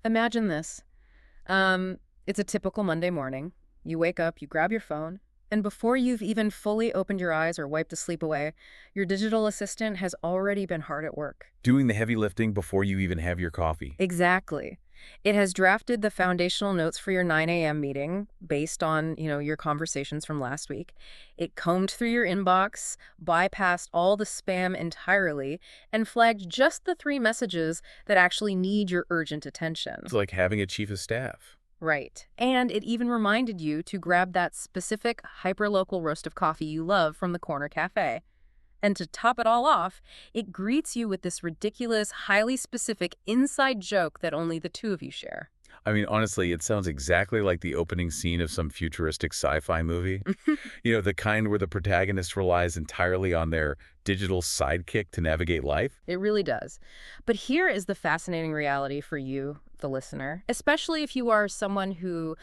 Imagine this. It's a typical Monday morning. You wake up, you grab your phone, and before you've even fully opened your eyes or wiped the sleep away, your digital assistant has already been hard at work. Doing the heavy lifting before you even have your coffee. Exactly. It has drafted the foundational notes for your 9 a.m. meeting based on, your conversations from last week. It combed through your inbox, bypassed all the spam entirely, and flagged just the 3 messages that actually need your urgent attention. It's like having a chief of staff. Right. And it even reminded you to grab that specific hyperlocal roast of coffee you love from the corner cafe. And to top it all off, it greets you with this ridiculous, highly specific inside joke that only the 2 of you share. I mean, honestly, it sounds exactly like the opening scene of some futuristic sci-fi movie. The kind where the protagonist relies entirely on their digital sidekick to navigate life. It really does. But here is the fascinating reality for you, the listener, especially if you are someone who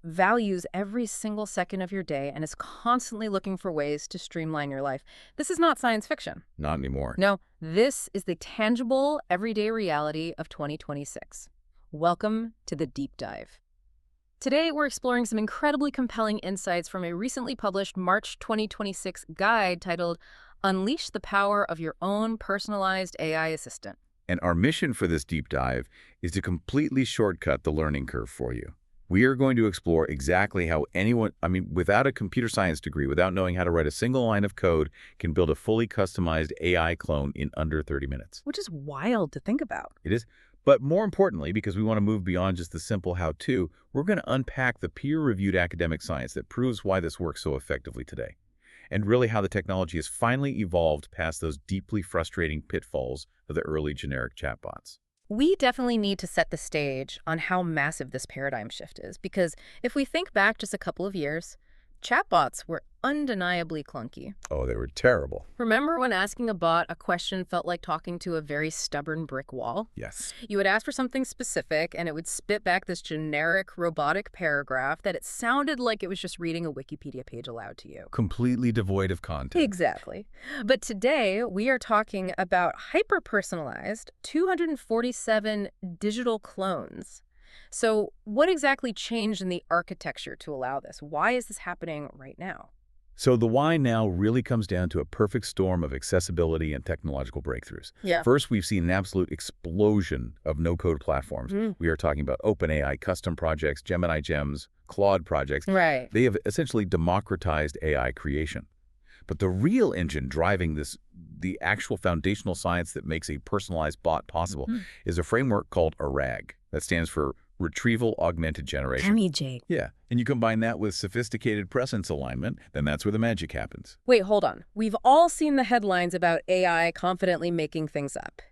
values every single second of your day and is constantly looking for ways to streamline your life. This is not science fiction. Not anymore. No, this is the tangible, everyday reality of 2026. Welcome to the Deep Dive. Today, we're exploring some incredibly compelling insights from a recently published March 2026 guide titled Unleash the Power of Your Own Personalized AI Assistant. And our mission for this deep dive is to completely shortcut the learning curve for you. We are going to explore exactly how anyone, without a computer science degree, without knowing how to write a single line of code, can build a fully customized AI clone in under 30 minutes. Which is wild to think about. It is. But more importantly, because we want to move beyond just the simple how-to, we're going to unpack the peer-reviewed academic science that proves why this works so effectively today, and really how the technology has finally evolved past those deeply frustrating pitfalls of the early generic chatbots. We definitely need to set the stage on how massive this paradigm shift is, because if we think back just a couple of years, chatbots were undeniably clunky. Oh, they were terrible. Remember when asking a bot a question felt like talking to a very stubborn brick wall? Yes. You would ask for something specific, and it would spit back this generic, robotic paragraph that it sounded like it was just reading a Wikipedia page aloud to you. Completely devoid of content. Exactly. But today, we are talking about hyper-personalized 247 digital clones. So what exactly changed in the architecture to allow this? Why is this happening right now? So the why now really comes down to a perfect storm of accessibility and technological breakthroughs. Yeah. First, we've seen an absolute explosion of no-code platforms. We are talking about OpenAI custom projects, Gemini Gems, Claude projects. Right. They have essentially democratized AI creation. But the real engine driving this, the actual foundational science that makes a personalized bot possible, is a framework called RAG. That stands for Retrieval Augmented Generation. Gimme, Jake. Yeah, and you combine that with sophisticated presence alignment, then that's where the magic happens. Wait, hold on. We've all seen the headlines about AI confidently making things up,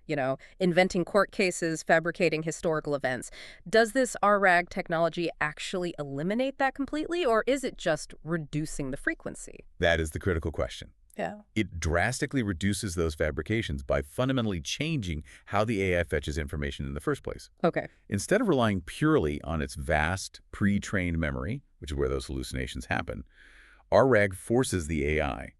inventing court cases, fabricating historical events. Does this RAG technology actually eliminate that completely, or is it just reducing the frequency? That is the critical question. Yeah. It drastically reduces those fabrications by fundamentally changing how the AI fetches information in the first place. Okay. Instead of relying purely on its vast pre-trained memory, which is where those hallucinations happen, RAG forces the AI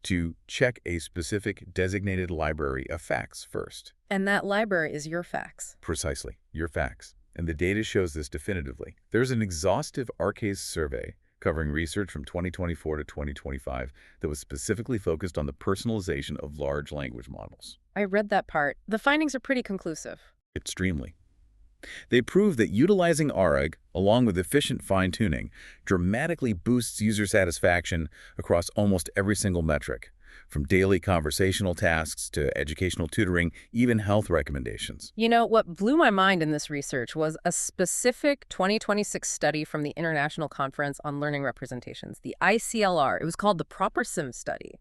to check a specific designated library of facts first. And that library is your facts. Precisely, your facts. And the data shows this definitively. There's an exhaustive Arcase survey covering research from 2024 to 2025 that was specifically focused on the personalization of large language models. I read that part. The findings are pretty conclusive. Extremely. They prove that utilizing RAG, along with efficient fine-tuning, dramatically boosts user satisfaction across almost every single metric, from daily conversational tasks to educational tutoring, even health recommendations. What blew my mind in this research was a specific 2026 study from the International Conference on Learning Representations, the ICLR. It was called the Proper Sim Study.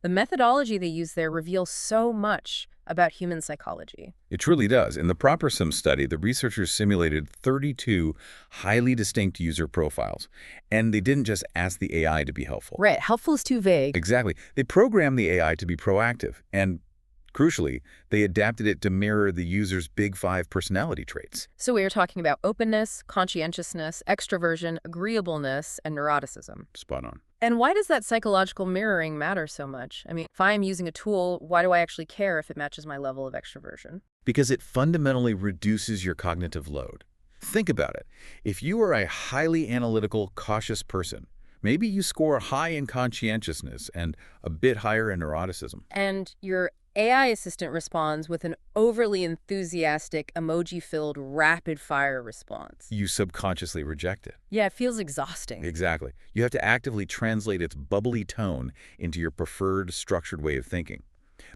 The methodology they use there reveals so much about human psychology. It truly does. In the Proper Sim study, the researchers simulated 32 highly distinct user profiles, and they didn't just ask the AI to be helpful. Right. Helpful is too vague. Exactly. They programmed the AI to be proactive, and crucially, they adapted it to mirror the user's big 5 personality traits. So we are talking about openness, conscientiousness, extroversion, agreeableness, and neuroticism. Spot on. And why does that psychological mirroring matter so much? I mean, if I'm using a tool, why do I actually care if it matches my level of extroversion? Because it fundamentally reduces your cognitive load. Think about it. If you are a highly analytical, cautious person, maybe you score high in conscientiousness and a bit higher in neuroticism. And your AI assistant responds with an overly enthusiastic, emoji-filled, rapid-fire response. You subconsciously reject it. Yeah, it feels exhausting. Exactly. You have to actively translate its bubbly tone into your preferred structured way of thinking.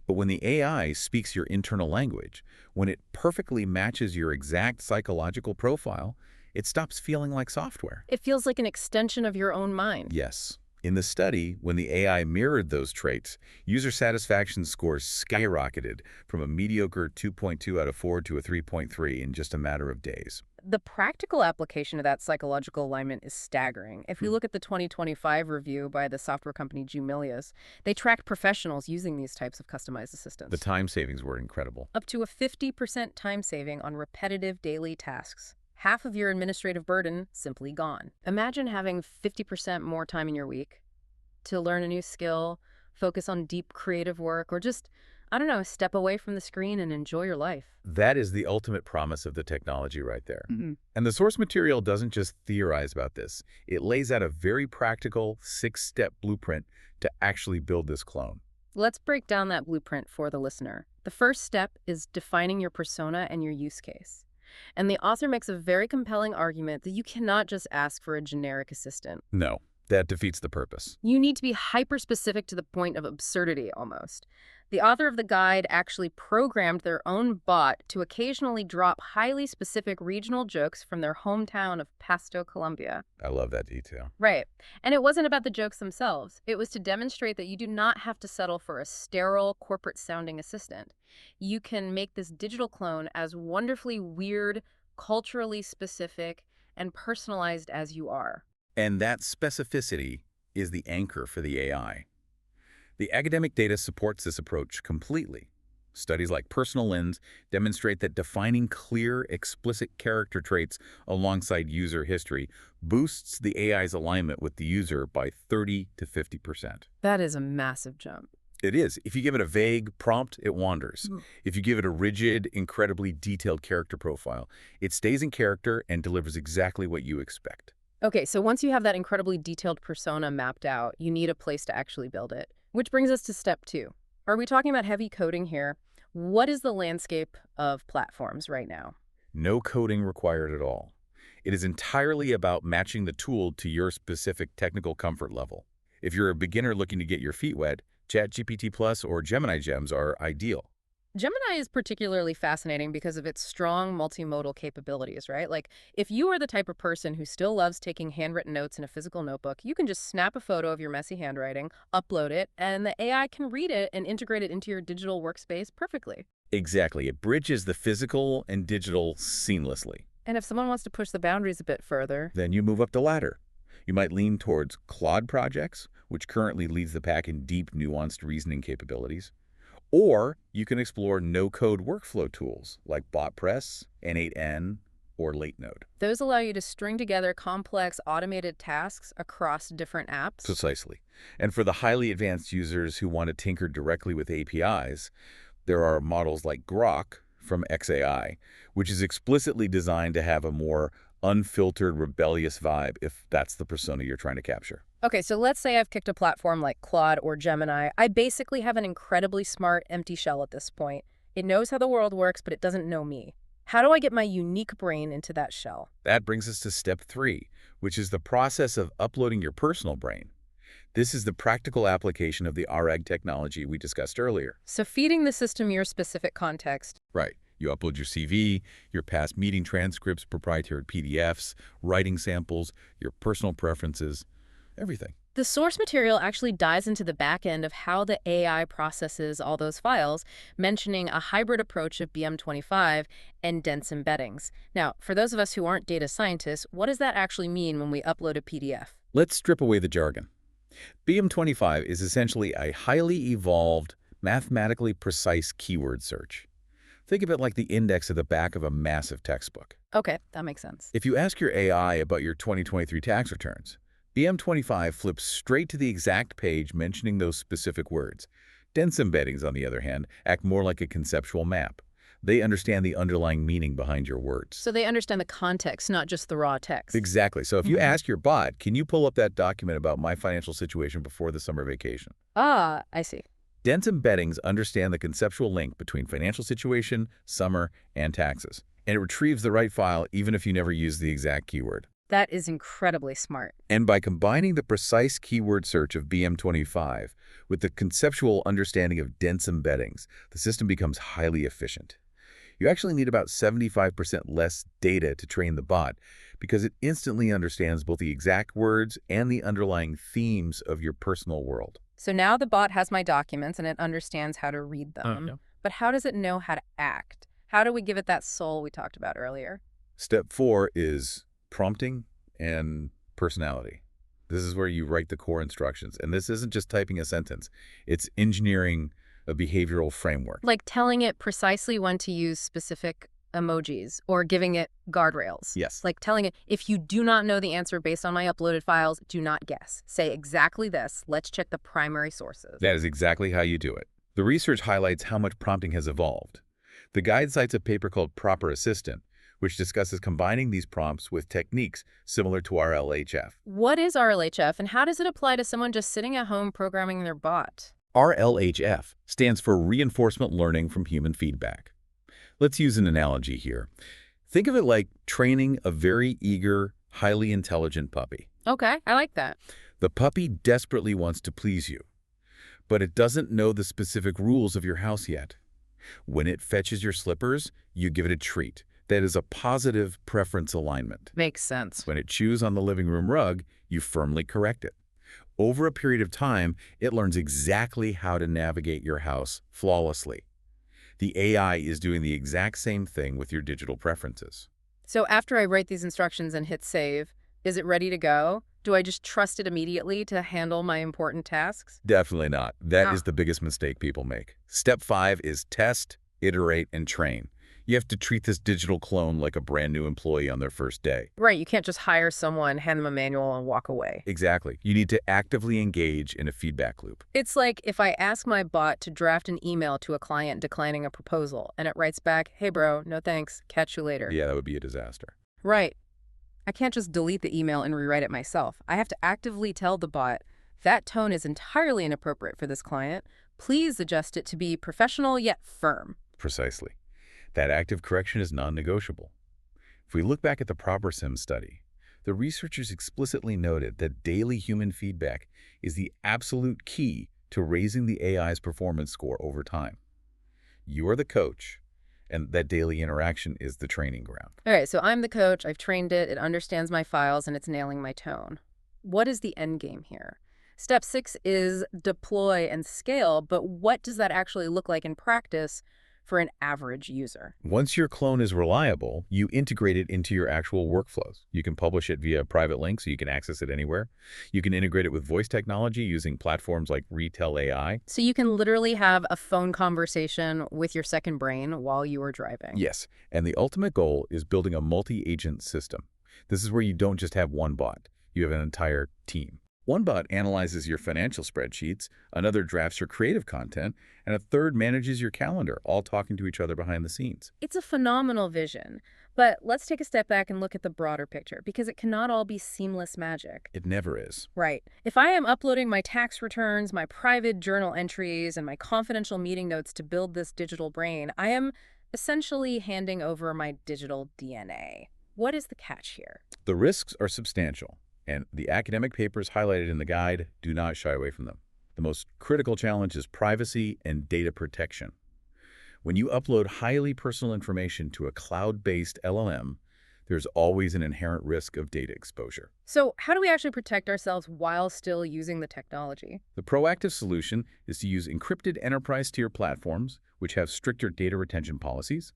But when the AI speaks your internal language, when it perfectly matches your exact psychological profile, it stops feeling like software. It feels like an extension of your own mind. Yes. In the study, when the AI mirrored those traits, user satisfaction scores skyrocketed from a mediocre 2.2 out of 4 to a 3.3 in just a matter of days. The practical application of that psychological alignment is staggering. If we look at the 2025 review by the software company Jumilius, they tracked professionals using these types of customized assistants. The time savings were incredible. Up to a 50% time saving on repetitive daily tasks. Half of your administrative burden simply gone. Imagine having 50% more time in your week to learn a new skill, focus on deep creative work, or just, I don't know, step away from the screen and enjoy your life. That is the ultimate promise of the technology right there. Mm-hmm. And the source material doesn't just theorize about this. It lays out a very practical 6-step blueprint to actually build this clone. Let's break down that blueprint for the listener. The first step is defining your persona and your use case. And the author makes a very compelling argument that you cannot just ask for a generic assistant. No, that defeats the purpose. You need to be hyper-specific to the point of absurdity, almost. The author of the guide actually programmed their own bot to occasionally drop highly specific regional jokes from their hometown of Pasto, Colombia. I love that detail. Right. And it wasn't about the jokes themselves. It was to demonstrate that you do not have to settle for a sterile, corporate-sounding assistant. You can make this digital clone as wonderfully weird, culturally specific, and personalized as you are. And that specificity is the anchor for the AI. The academic data supports this approach completely. Studies like Personal Lens demonstrate that defining clear, explicit character traits alongside user history boosts the AI's alignment with the user by 30 to 50%. That is a massive jump. It is. If you give it a vague prompt, it wanders. If you give it a rigid, incredibly detailed character profile, it stays in character and delivers exactly what you expect. Okay, so once you have that incredibly detailed persona mapped out, you need a place to actually build it. Which brings us to step 2. Are we talking about heavy coding here? What is the landscape of platforms right now? No coding required at all. It is entirely about matching the tool to your specific technical comfort level. If you're a beginner looking to get your feet wet, ChatGPT Plus or Gemini Gems are ideal. Gemini is particularly fascinating because of its strong multimodal capabilities, right? Like, if you are the type of person who still loves taking handwritten notes in a physical notebook, you can just snap a photo of your messy handwriting, upload it, and the AI can read it and integrate it into your digital workspace perfectly. Exactly. It bridges the physical and digital seamlessly. And if someone wants to push the boundaries a bit further, Then you move up the ladder. You might lean towards Claude projects, which currently leads the pack in deep, nuanced reasoning capabilities. Or you can explore no-code workflow tools like BotPress, N8N, or LateNode. those allow you to string together complex automated tasks across different apps. Precisely. And for the highly advanced users who want to tinker directly with APIs, there are models like Grok from xAI, which is explicitly designed to have a more unfiltered, rebellious vibe if that's the persona you're trying to capture. Okay, so let's say I've picked a platform like Claude or Gemini. I basically have an incredibly smart empty shell at this point. It knows how the world works, but it doesn't know me. How do I get my unique brain into that shell? That brings us to step 3, which is the process of uploading your personal brain. This is the practical application of the RAG technology we discussed earlier. So feeding the system your specific context. Right. You upload your CV, your past meeting transcripts, proprietary PDFs, writing samples, your personal preferences, everything. The source material actually dives into the back end of how the AI processes all those files, mentioning a hybrid approach of BM25 and dense embeddings. Now, for those of us who aren't data scientists, what does that actually mean when we upload a PDF? Let's strip away the jargon. BM25 is essentially a highly evolved, mathematically precise keyword search. Think of it like the index at the back of a massive textbook. Okay, that makes sense. If you ask your AI about your 2023 tax returns, BM25 flips straight to the exact page mentioning those specific words. Dense embeddings, on the other hand, act more like a conceptual map. They understand the underlying meaning behind your words. So they understand the context, not just the raw text. Exactly. So if you ask your bot, can you pull up that document about my financial situation before the summer vacation? Ah, I see. Dense embeddings understand the conceptual link between financial situation, summer, and taxes. And it retrieves the right file even if you never use the exact keyword. That is incredibly smart. And by combining the precise keyword search of BM25 with the conceptual understanding of dense embeddings, the system becomes highly efficient. You actually need about 75% less data to train the bot because it instantly understands both the exact words and the underlying themes of your personal world. So now the bot has my documents and it understands how to read them. Yeah. But how does it know how to act? How do we give it that soul we talked about earlier? Step 4 is prompting and personality. This is where you write the core instructions. And this isn't just typing a sentence. It's engineering a behavioral framework. Like telling it precisely when to use specific emojis or giving it guardrails. Yes. Like telling it, if you do not know the answer based on my uploaded files, do not guess. Say exactly this. Let's check the primary sources. That is exactly how you do it. The research highlights how much prompting has evolved. The guide cites a paper called Proper Assistant, which discusses combining these prompts with techniques similar to RLHF. What is RLHF and how does it apply to someone just sitting at home programming their bot? RLHF stands for Reinforcement Learning from Human Feedback. Let's use an analogy here. Think of it like training a very eager, highly intelligent puppy. Okay, I like that. The puppy desperately wants to please you, but it doesn't know the specific rules of your house yet. When it fetches your slippers, you give it a treat. That is a positive preference alignment. Makes sense. When it chews on the living room rug, you firmly correct it. Over a period of time, it learns exactly how to navigate your house flawlessly. The AI is doing the exact same thing with your digital preferences. So after I write these instructions and hit save, is it ready to go? Do I just trust it immediately to handle my important tasks? Definitely not. That is the biggest mistake people make. Step 5 is test, iterate, and train. You have to treat this digital clone like a brand new employee on their first day. Right, you can't just hire someone, hand them a manual, and walk away. Exactly. You need to actively engage in a feedback loop. It's like if I ask my bot to draft an email to a client declining a proposal, and it writes back, hey bro, no thanks, catch you later. Yeah, that would be a disaster. Right. I can't just delete the email and rewrite it myself. I have to actively tell the bot, that tone is entirely inappropriate for this client. Please adjust it to be professional yet firm. Precisely. That active correction is non-negotiable. If we look back at the Proper Sim study, the researchers explicitly noted that daily human feedback is the absolute key to raising the AI's performance score over time. You are the coach, and that daily interaction is the training ground. All right, so I'm the coach, I've trained it, it understands my files, and it's nailing my tone. What is the end game here? Step 6 is deploy and scale, but what does that actually look like in practice for an average user? Once your clone is reliable, you integrate it into your actual workflows. You can publish it via a private link so you can access it anywhere. You can integrate it with voice technology using platforms like Retell AI. So you can literally have a phone conversation with your second brain while you are driving. Yes, and the ultimate goal is building a multi-agent system. This is where you don't just have one bot, you have an entire team. One bot analyzes your financial spreadsheets, another drafts your creative content, and a third manages your calendar, all talking to each other behind the scenes. It's a phenomenal vision, but let's take a step back and look at the broader picture, because it cannot all be seamless magic. It never is. Right. If I am uploading my tax returns, my private journal entries, and my confidential meeting notes to build this digital brain, I am essentially handing over my digital DNA. What is the catch here? The risks are substantial, and the academic papers highlighted in the guide do not shy away from them. The most critical challenge is privacy and data protection. When you upload highly personal information to a cloud-based LLM, there's always an inherent risk of data exposure. So how do we actually protect ourselves while still using the technology? The proactive solution is to use encrypted enterprise-tier platforms, which have stricter data retention policies.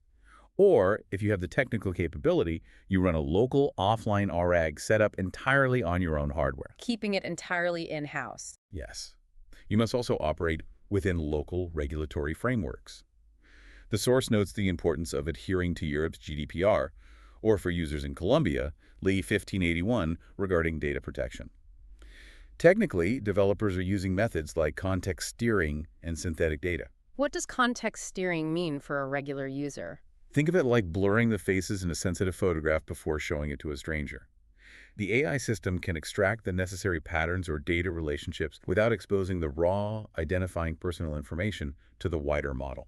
Or, if you have the technical capability, you run a local offline RAG set up entirely on your own hardware. Keeping it entirely in-house. Yes. You must also operate within local regulatory frameworks. The source notes the importance of adhering to Europe's GDPR, or for users in Colombia, Ley 1581 regarding data protection. Technically, developers are using methods like context steering and synthetic data. What does context steering mean for a regular user? Think of it like blurring the faces in a sensitive photograph before showing it to a stranger. The AI system can extract the necessary patterns or data relationships without exposing the raw, identifying personal information to the wider model.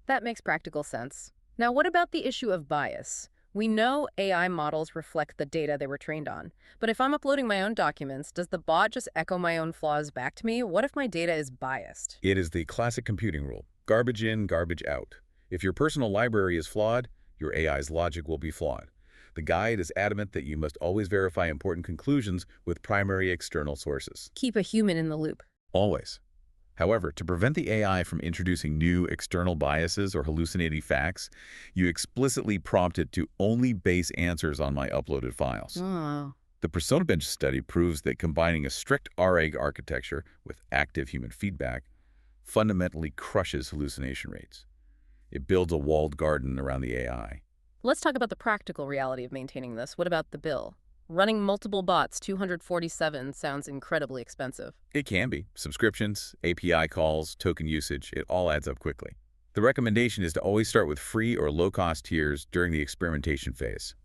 That makes practical sense. Now, what about the issue of bias? We know AI models reflect the data they were trained on. But if I'm uploading my own documents, does the bot just echo my own flaws back to me? What if my data is biased? It is the classic computing rule: garbage in, garbage out. If your personal library is flawed, your AI's logic will be flawed. The guide is adamant that you must always verify important conclusions with primary external sources. Keep a human in the loop. Always. However, to prevent the AI from introducing new external biases or hallucinating facts, you explicitly prompt it to only base answers on my uploaded files. Oh. The Persona Bench study proves that combining a strict RAG architecture with active human feedback fundamentally crushes hallucination rates. It builds a walled garden around the AI. Let's talk about the practical reality of maintaining this. What about the bill? Running multiple bots, 247, sounds incredibly expensive. It can be. Subscriptions, API calls, token usage, it all adds up quickly. The recommendation is to always start with free or low-cost tiers during the experimentation phase.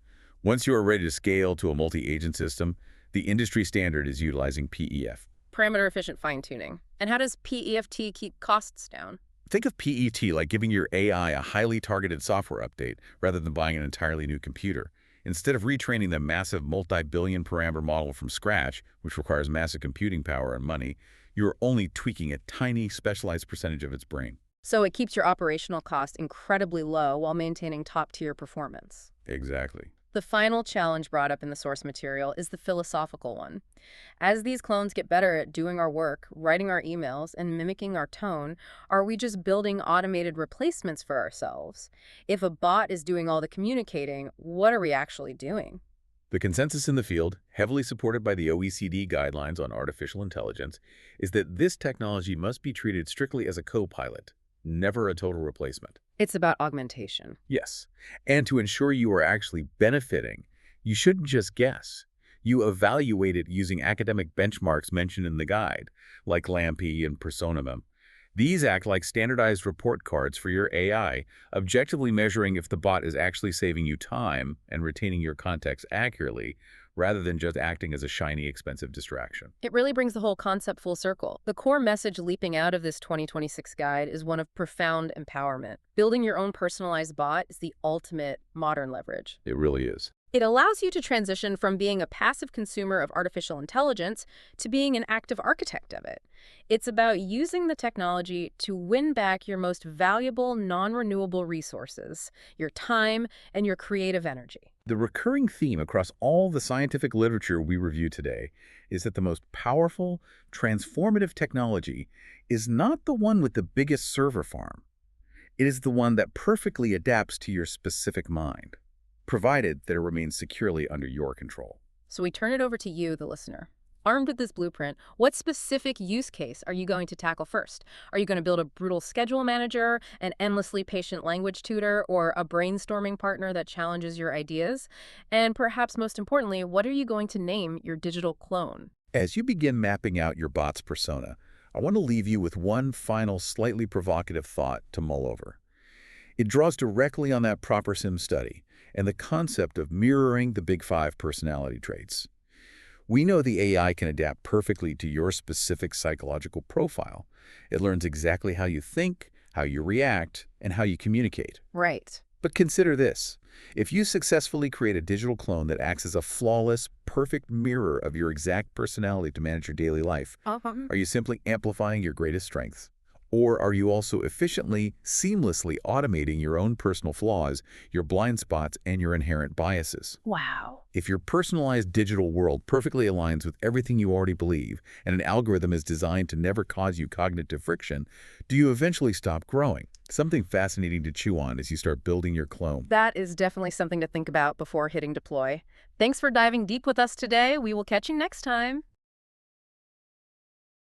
Once you are ready to scale to a multi-agent system, the industry standard is utilizing PEF. Parameter-efficient fine-tuning. And how does PEFT keep costs down? Think of PET like giving your AI a highly targeted software update rather than buying an entirely new computer. Instead of retraining the massive multi-billion parameter model from scratch, which requires massive computing power and money, you're only tweaking a tiny, specialized percentage of its brain. So it keeps your operational cost incredibly low while maintaining top-tier performance. Exactly. The final challenge brought up in the source material is the philosophical one. As these clones get better at doing our work, writing our emails, and mimicking our tone, are we just building automated replacements for ourselves? If a bot is doing all the communicating, what are we actually doing? The consensus in the field, heavily supported by the OECD guidelines on artificial intelligence, is that this technology must be treated strictly as a co-pilot, never a total replacement. It's about augmentation. Yes, and to ensure you are actually benefiting, you shouldn't just guess. You evaluate it using academic benchmarks mentioned in the guide, like LAMPE and PersonaMem. These act like standardized report cards for your AI, objectively measuring if the bot is actually saving you time and retaining your context accurately, rather than just acting as a shiny, expensive distraction. It really brings the whole concept full circle. The core message leaping out of this 2026 guide is one of profound empowerment. Building your own personalized bot is the ultimate modern leverage. It really is. It allows you to transition from being a passive consumer of artificial intelligence to being an active architect of it. It's about using the technology to win back your most valuable, non-renewable resources, your time and your creative energy. The recurring theme across all the scientific literature we review today is that the most powerful, transformative technology is not the one with the biggest server farm. It is the one that perfectly adapts to your specific mind, provided that it remains securely under your control. So we turn it over to you, the listener. Armed with this blueprint, what specific use case are you going to tackle first? Are you going to build a brutal schedule manager, an endlessly patient language tutor, or a brainstorming partner that challenges your ideas? And perhaps most importantly, what are you going to name your digital clone? As you begin mapping out your bot's persona, I want to leave you with one final, slightly provocative thought to mull over. It draws directly on that proper sim study and the concept of mirroring the big five personality traits. We know the AI can adapt perfectly to your specific psychological profile. It learns exactly how you think, how you react, and how you communicate. Right. But consider this. If you successfully create a digital clone that acts as a flawless, perfect mirror of your exact personality to manage your daily life, are you simply amplifying your greatest strengths? Or are you also efficiently, seamlessly automating your own personal flaws, your blind spots, and your inherent biases? Wow. If your personalized digital world perfectly aligns with everything you already believe, and an algorithm is designed to never cause you cognitive friction, do you eventually stop growing? Something fascinating to chew on as you start building your clone. That is definitely something to think about before hitting deploy. Thanks for diving deep with us today. We will catch you next time.